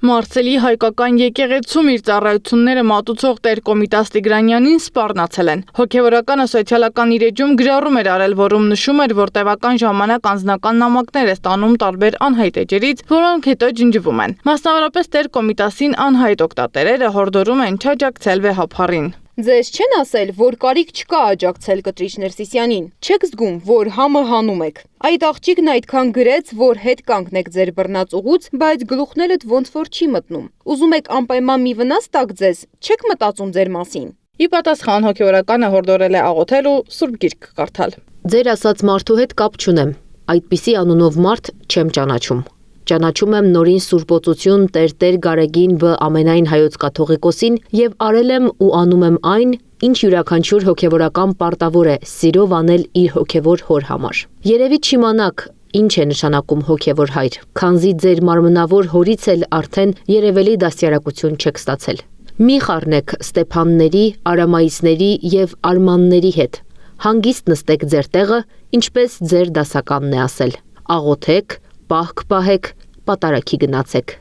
Մարսելի հայկական եկեղեցում իր ծառայությունները մատուցող Տեր Կոմիտաս Տիգրանյանին սպառնացել են։ Հոգևորականը սոցիալական իր էջում գրառում էր արել, որում նշում էր, որ տևական ժամանակ անձնական նամակներ է ստանում տարբեր անհայտ էջերից, որոնք հետո ջնջվում են։ Մասնավորապես Տեր Կոմիտասին անհայտ օգտատերերը հորդորում են չաջակցել վեհափառին։ Ձեզ չեն ասել, որ կարիք չկա աջակցել կտրիչ Ներսիսյանին։ Չեք զգում, որ համը հանում եք։ Այդ աղջիկն այդքան գրեց, որ հետ կանգնեք ձեր բռնած ուղուց, բայց գլուխներդ ոնց որ չի մտնում։ Ուզում եք անպայման մի վնաս տակ ձեզ, չեք մտածում ձեր մասին։ Ի պատասխան հոգևորականը հորդորել է աղոթել ու Սուրբ Գիրք կարդալ։ Ձեր ասած մարդու հետ կապ չունեմ։ Այդպիսի անունով մարդ չեմ ճանաչում։ Ճանաչում եմ նորին Սուրբոցություն Տեր Գարեգին բ ամենայն հայոց կաթողիկոսին եւ արել եմ ու անում եմ այն, ինչ յուրաքանչյուր հոգևորական պարտավոր է սիրով անել իր հոգևոր հոր համար։ Երևի չիմանաք ինչ է նշանակում հոգևոր հայր, քանզի ձեր մարմնավոր հորից էլ արդեն երևելի դաստիարակություն չեք ստացել։ Մի խառնեք Ստեփանների, Արամայիսների եւ Արմանների հետ։ Հանգիստ նստեք ձեր տեղը, ինչպես ձեր դասականն է ասել։ Աղոթեք, պահք պահեք, պատարագի գնացեք։